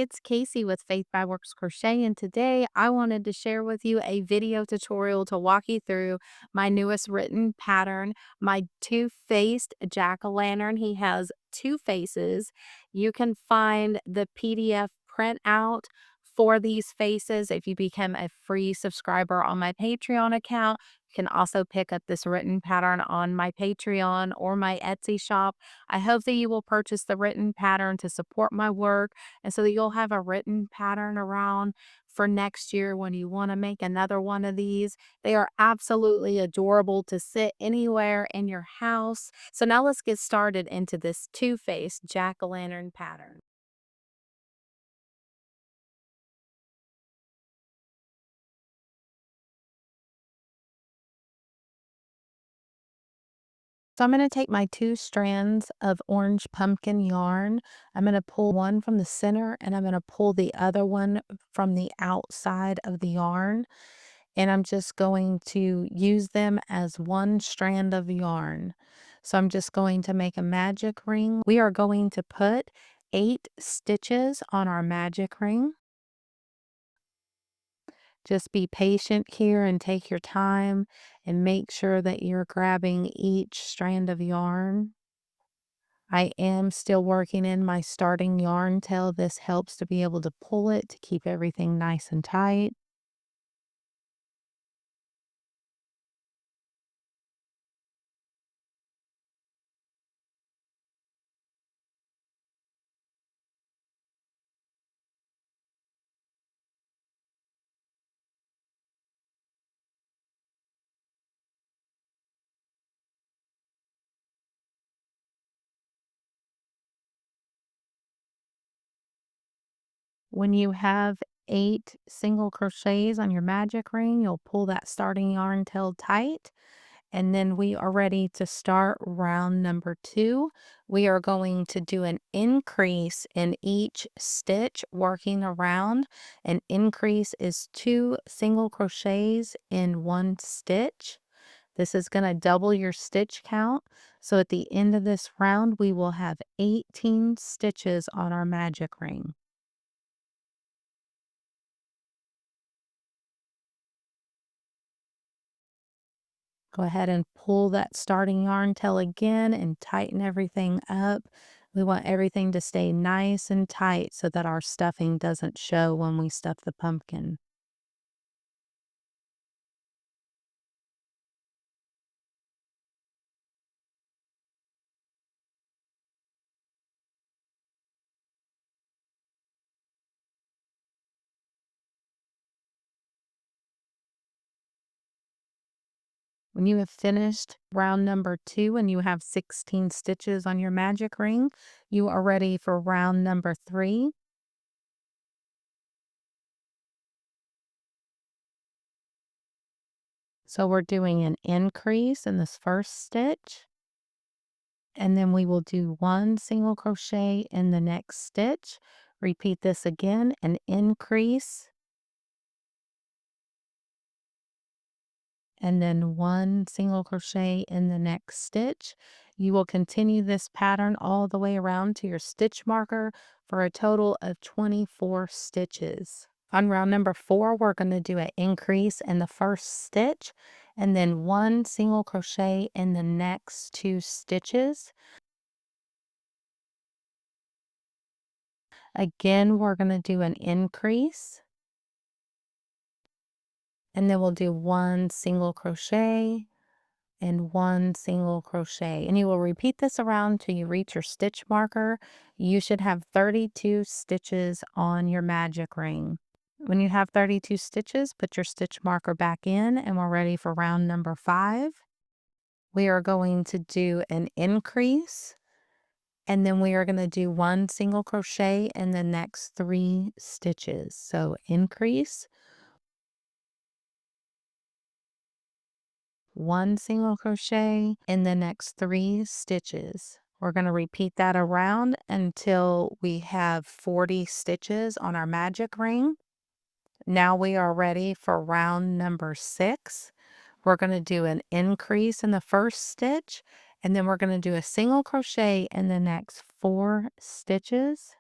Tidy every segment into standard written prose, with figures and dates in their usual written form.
it's Casey with Faith by Works Crochet, and today I wanted to share with you a video tutorial to walk you through my newest written pattern, my two-faced jack-o'-lantern. He has two faces. You can find the PDF printout for these faces if you become a free subscriber on my Patreon account. You can also pick up this written pattern on my Patreon or my Etsy shop. I hope that you will purchase the written pattern to support my work and so that you'll have a written pattern around for next year when you want to make another one of these. They are absolutely adorable to sit anywhere in your house. So now let's get started into this two-faced jack-o'-lantern pattern. So I'm going to take my two strands of orange pumpkin yarn. I'm going to pull one from the center and I'm going to pull the other one from the outside of the yarn. And I'm just going to use them as one strand of yarn. So I'm just going to make a magic ring. We are going to put 8 stitches on our magic ring. Just be patient here and take your time and make sure that you're grabbing each strand of yarn. I am still working in my starting yarn tail. This helps to be able to pull it to keep everything nice and tight. When you have 8 single crochets on your magic ring, you'll pull that starting yarn tail tight. And then we are ready to start round number 2. We are going to do an increase in each stitch working around. An increase is 2 single crochets in one stitch. This is going to double your stitch count. So at the end of this round, we will have 18 stitches on our magic ring. Go ahead and pull that starting yarn tail again and tighten everything up. We want everything to stay nice and tight so that our stuffing doesn't show when we stuff the pumpkin. When you have finished round number 2 and you have 16 stitches on your magic ring, you are ready for round number 3. So we're doing an increase in this first stitch, and then we will do 1 single crochet in the next stitch. Repeat this again, an increase, and then 1 single crochet in the next stitch. You will continue this pattern all the way around to your stitch marker for a total of 24 stitches. On round number 4, we're going to do an increase in the first stitch and then 1 single crochet in the next 2 stitches. Again, we're going to do an increase, and then we'll do 1 single crochet and 1 single crochet, and you will repeat this around till you reach your stitch marker. You should have 32 stitches on your magic ring. When you have 32 stitches, put your stitch marker back in, and we're ready for round number 5. We are going to do an increase, and then we are going to do 1 single crochet in the next 3 stitches. So increase, 1 single crochet in the next 3 stitches. We're going to repeat that around until we have 40 stitches on our magic ring. Now we are ready for round number 6. We're going to do an increase in the first stitch, and then we're going to do a single crochet in the next 4 stitches.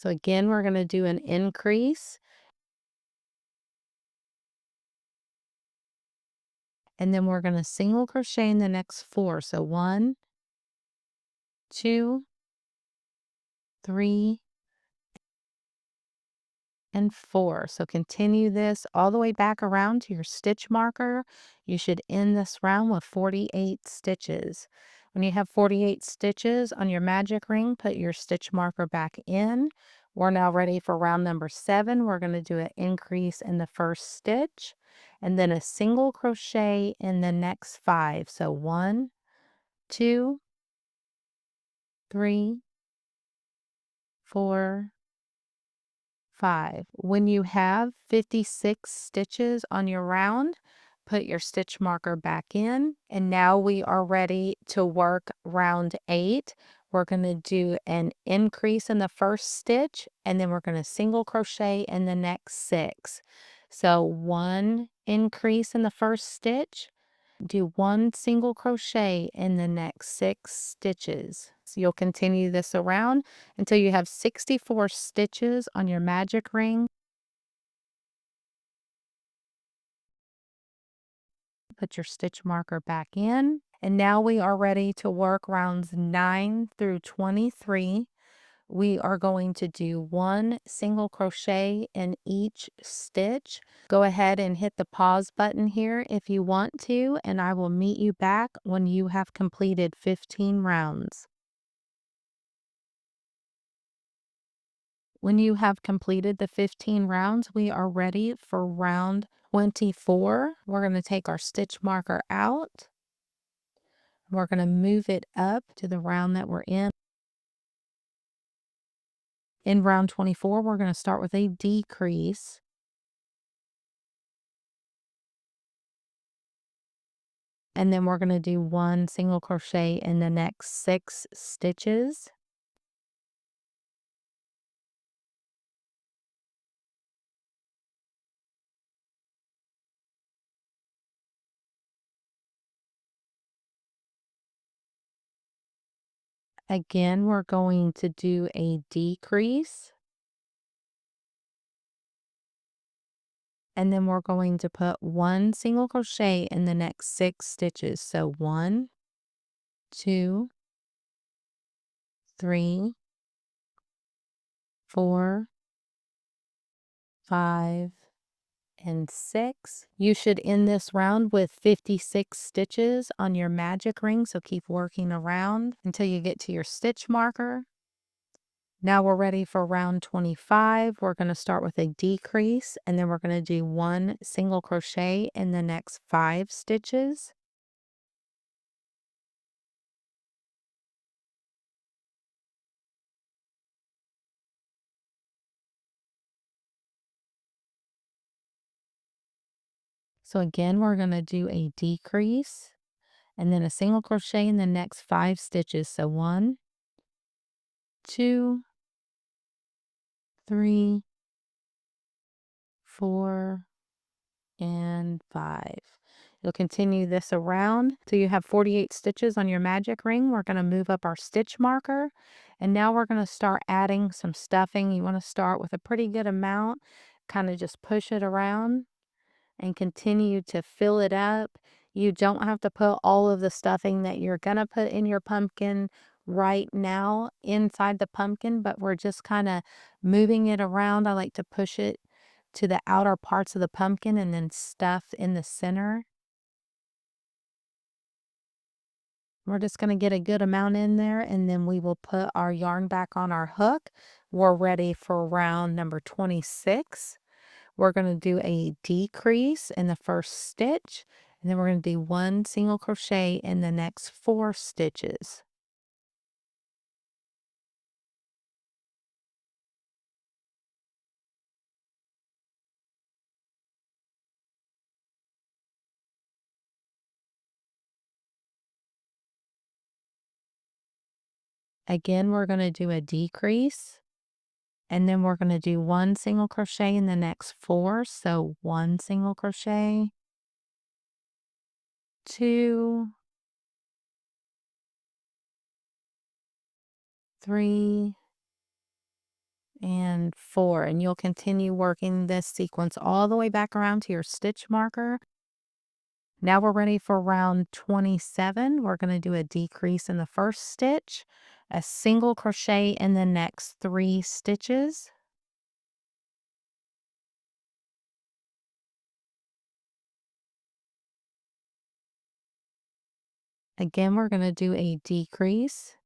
So again, we're going to do an increase, and then we're going to single crochet in the next 4. So 1, 2, 3, and 4. So continue this all the way back around to your stitch marker. You should end this round with 48 stitches. When you have 48 stitches on your magic ring, put your stitch marker back in. We're now ready for round number 7. We're going to do an increase in the first stitch and then a single crochet in the next 5. So 1, 2, 3, 4, 5. When you have 56 stitches on your round, put your stitch marker back in. And now we are ready to work round 8. We're going to do an increase in the first stitch, and then we're going to single crochet in the next 6. So 1 increase in the first stitch, do 1 single crochet in the next 6 stitches. So you'll continue this around until you have 64 stitches on your magic ring. Put your stitch marker back in. And now we are ready to work rounds 9 through 23. We are going to do 1 single crochet in each stitch. Go ahead and hit the pause button here if you want to, and I will meet you back when you have completed 15 rounds. When you have completed the 15 rounds, we are ready for round 24. We're going to take our stitch marker out. We're going to move it up to the round that we're in. In round 24, we're going to start with a decrease. And then we're going to do 1 single crochet in the next 6 stitches. Again, we're going to do a decrease. And then we're going to put 1 single crochet in the next 6 stitches. So 1, 2, 3, 4, 5, and 6. You should end this round with 56 stitches on your magic ring, so keep working around until you get to your stitch marker. Now we're ready for round 25. We're going to start with a decrease, and then we're going to do 1 single crochet in the next 5 stitches. So again, we're going to do a decrease and then a single crochet in the next 5 stitches. So 1, 2, 3, 4, and 5. You'll continue this around till you have 48 stitches on your magic ring. We're going to move up our stitch marker, and now we're going to start adding some stuffing. You want to start with a pretty good amount, kind of just push it around and continue to fill it up. You don't have to put all of the stuffing that you're going to put in your pumpkin right now inside the pumpkin, but we're just kind of moving it around. I like to push it to the outer parts of the pumpkin and then stuff in the center. We're just going to get a good amount in there, and then we will put our yarn back on our hook. We're ready for round number 26. We're going to do a decrease in the first stitch, and then we're going to do 1 single crochet in the next 4 stitches. Again, we're going to do a decrease, and then we're going to do 1 single crochet in the next 4. So 1 single crochet, 2, 3, and 4, and you'll continue working this sequence all the way back around to your stitch marker. Now we're ready for round 27. We're going to do a decrease in the first stitch, a single crochet in the next 3 stitches. Again, we're going to do a decrease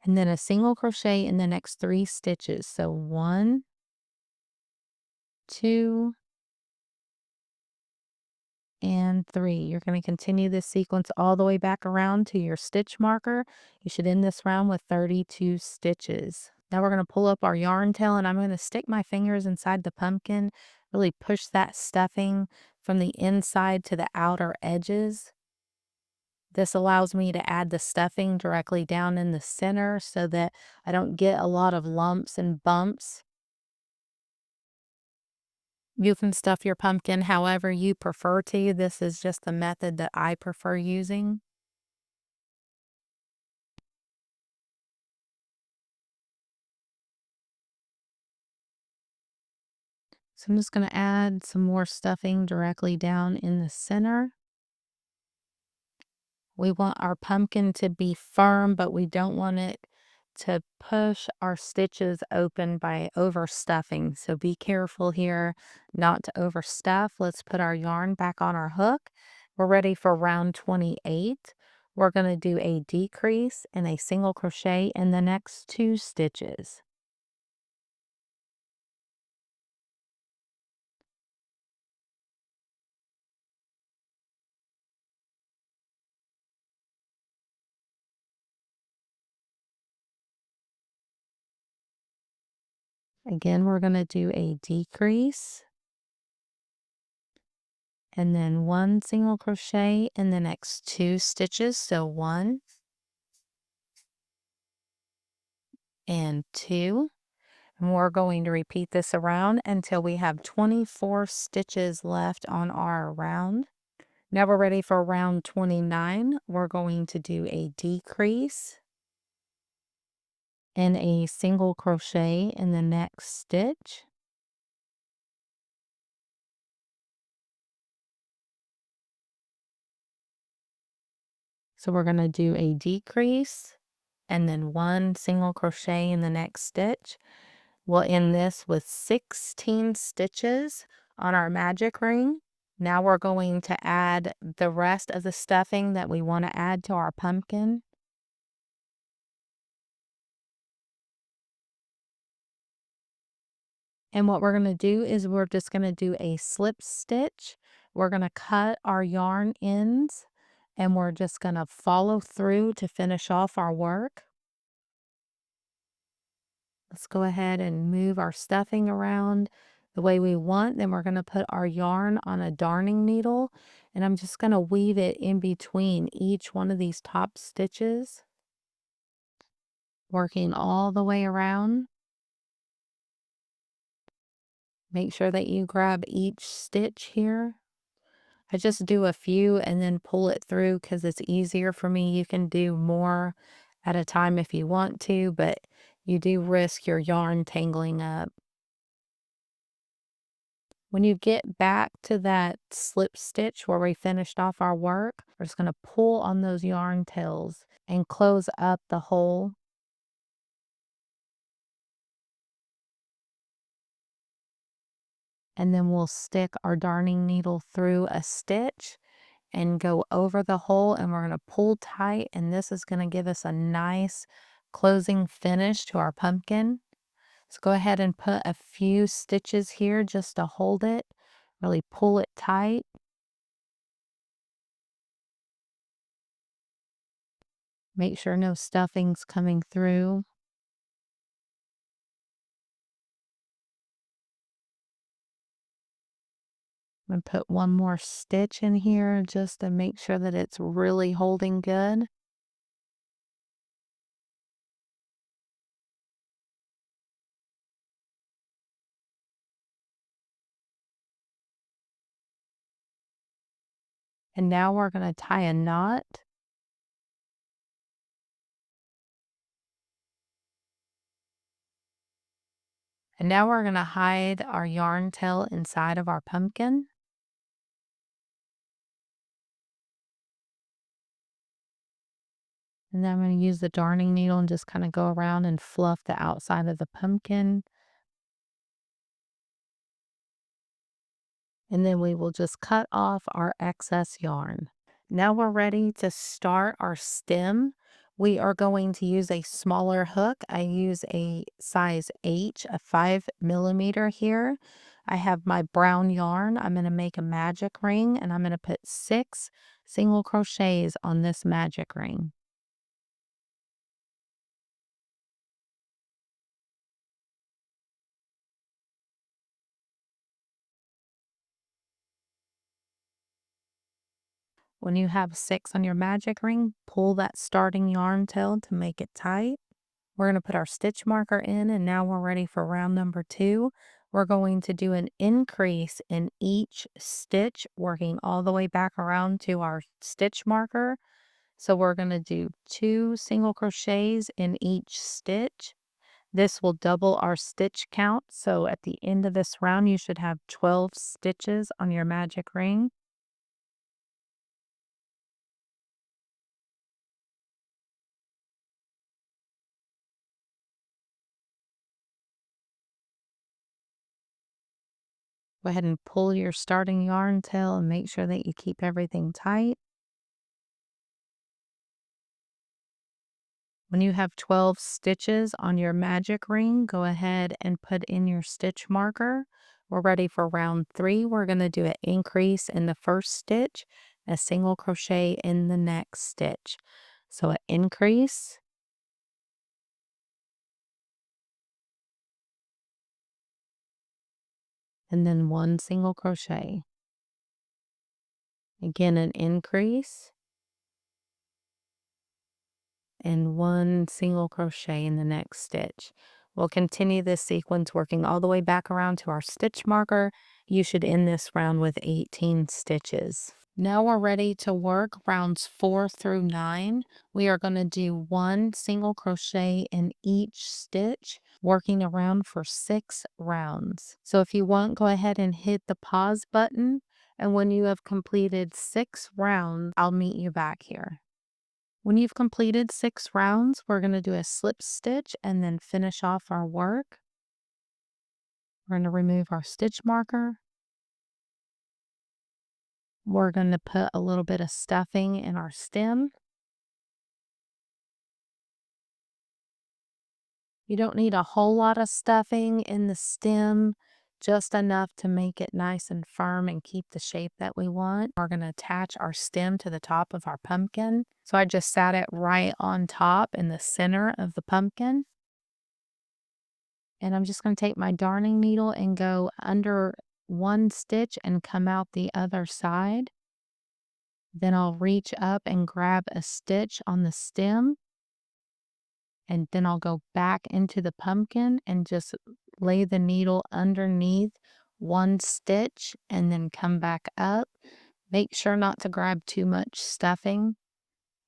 and then a single crochet in the next 3 stitches. So 1, 2, and 3. You're going to continue this sequence all the way back around to your stitch marker. You should end this round with 32 stitches. Now we're going to pull up our yarn tail, and I'm going to stick my fingers inside the pumpkin, really push that stuffing from the inside to the outer edges. This allows me to add the stuffing directly down in the center so that I don't get a lot of lumps and bumps. You can stuff your pumpkin however you prefer to. This is just the method that I prefer using. So I'm just going to add some more stuffing directly down in the center. We want our pumpkin to be firm, but we don't want it to push our stitches open by overstuffing. So be careful here not to overstuff. Let's put our yarn back on our hook. We're ready for round 28. We're going to do a decrease and a single crochet in the next 2 stitches. Again, we're going to do a decrease and then 1 single crochet in the next 2 stitches. So 1 and 2. And we're going to repeat this around until we have 24 stitches left on our round. Now we're ready for round 29. We're going to do a decrease and a single crochet in the next stitch. So we're going to do a decrease and then 1 single crochet in the next stitch. We'll end this with 16 stitches on our magic ring. Now we're going to add the rest of the stuffing that we want to add to our pumpkin. And what we're going to do is we're just going to do a slip stitch. We're going to cut our yarn ends and we're just going to follow through to finish off our work. Let's go ahead and move our stuffing around the way we want. Then we're going to put our yarn on a darning needle and I'm just going to weave it in between each one of these top stitches, working all the way around. Make sure that you grab each stitch here. I just do a few and then pull it through because it's easier for me. You can do more at a time if you want to, but you do risk your yarn tangling up. When you get back to that slip stitch where we finished off our work, we're just going to pull on those yarn tails and close up the hole. And then we'll stick our darning needle through a stitch and go over the hole and we're going to pull tight, and this is going to give us a nice closing finish to our pumpkin. So go ahead and put a few stitches here just to hold it. Really pull it tight. Make sure no stuffing's coming through. I'm going to put one more stitch in here just to make sure that it's really holding good. And now we're going to tie a knot. And now we're going to hide our yarn tail inside of our pumpkin. And then I'm going to use the darning needle and just kind of go around and fluff the outside of the pumpkin. And then we will just cut off our excess yarn. Now we're ready to start our stem. We are going to use a smaller hook. I use a size H, a 5mm here. I have my brown yarn. I'm going to make a magic ring and I'm going to put 6 single crochets on this magic ring. When you have 6 on your magic ring, pull that starting yarn tail to make it tight. We're going to put our stitch marker in, and now we're ready for round number 2. We're going to do an increase in each stitch, working all the way back around to our stitch marker. So we're going to do 2 single crochets in each stitch. This will double our stitch count. So at the end of this round, you should have 12 stitches on your magic ring. Go ahead and pull your starting yarn tail and make sure that you keep everything tight. When you have 12 stitches on your magic ring, go ahead and put in your stitch marker. We're ready for round 3. We're going to do an increase in the first stitch, a single crochet in the next stitch. So an increase, and then 1 single crochet. Again, an increase, and 1 single crochet in the next stitch. We'll continue this sequence working all the way back around to our stitch marker. You should end this round with 18 stitches. Now we're ready to work rounds 4 through 9. We are going to do 1 single crochet in each stitch, working around for 6 rounds. So if you want, go ahead and hit the pause button. And when you have completed 6 rounds, I'll meet you back here. When you've completed 6 rounds, we're going to do a slip stitch and then finish off our work. We're going to remove our stitch marker. We're going to put a little bit of stuffing in our stem. You don't need a whole lot of stuffing in the stem, just enough to make it nice and firm and keep the shape that we want. We're going to attach our stem to the top of our pumpkin. So I just sat it right on top in the center of the pumpkin. And I'm just going to take my darning needle and go under 1 stitch and come out the other side. Then I'll reach up and grab a stitch on the stem. And then I'll go back into the pumpkin and just lay the needle underneath 1 stitch and then come back up. Make sure not to grab too much stuffing.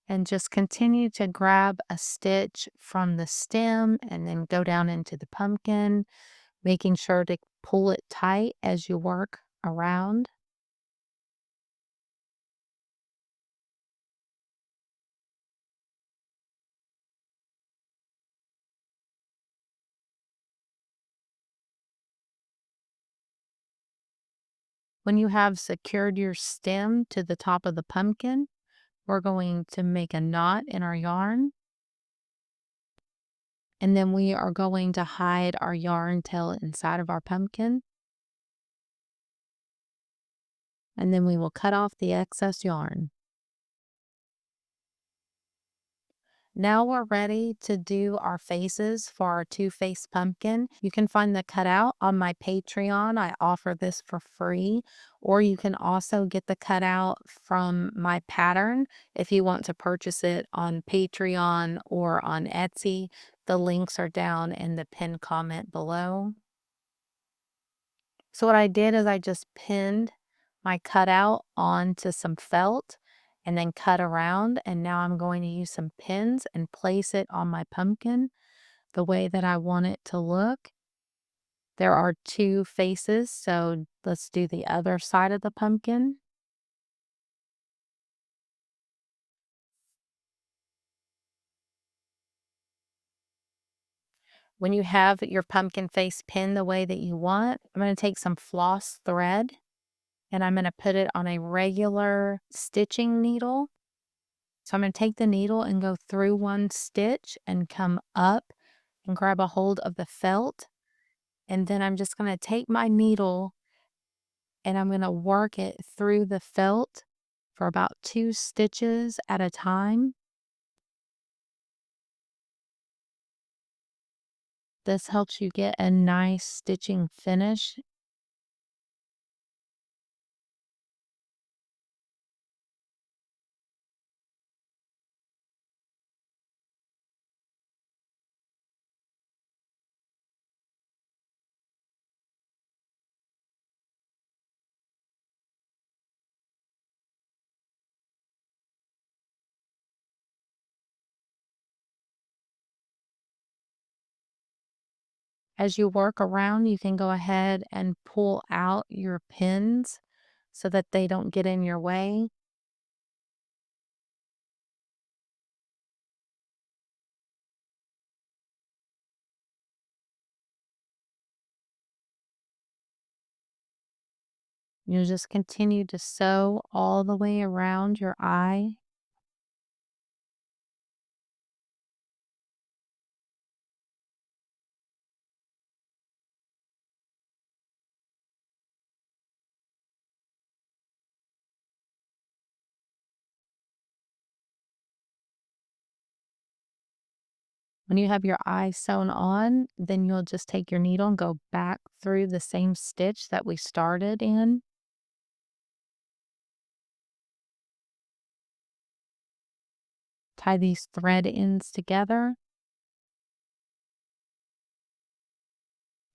And just continue to grab a stitch from the stem and then go down into the pumpkin, making sure to pull it tight as you work around. When you have secured your stem to the top of the pumpkin, we're going to make a knot in our yarn. And then we are going to hide our yarn tail inside of our pumpkin. And then we will cut off the excess yarn. Now we're ready to do our faces for our 2-face pumpkin. You can find the cutout on my Patreon. I offer this for free. Or you can also get the cutout from my pattern if you want to purchase it on Patreon or on Etsy. The links are down in the pinned comment below. So what I did is I just pinned my cutout onto some felt and then cut around, and now I'm going to use some pins and place it on my pumpkin the way that I want it to look. There are two faces, so let's do the other side of the pumpkin. When you have your pumpkin face pinned the way that you want, I'm going to take some floss thread and I'm going to put it on a regular stitching needle. So I'm going to take the needle and go through one stitch and come up and grab a hold of the felt. And then I'm just going to take my needle and I'm going to work it through the felt for about 2 stitches at a time. This helps you get a nice stitching finish. As you work around, you can go ahead and pull out your pins so that they don't get in your way. You'll just continue to sew all the way around your eye. When you have your eye sewn on, then you'll just take your needle and go back through the same stitch that we started in. Tie these thread ends together,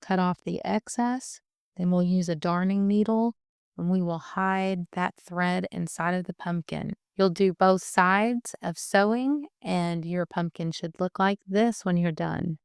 cut off the excess, then we'll use a darning needle and we will hide that thread inside of the pumpkin. You'll do both sides of sewing and your pumpkin should look like this when you're done.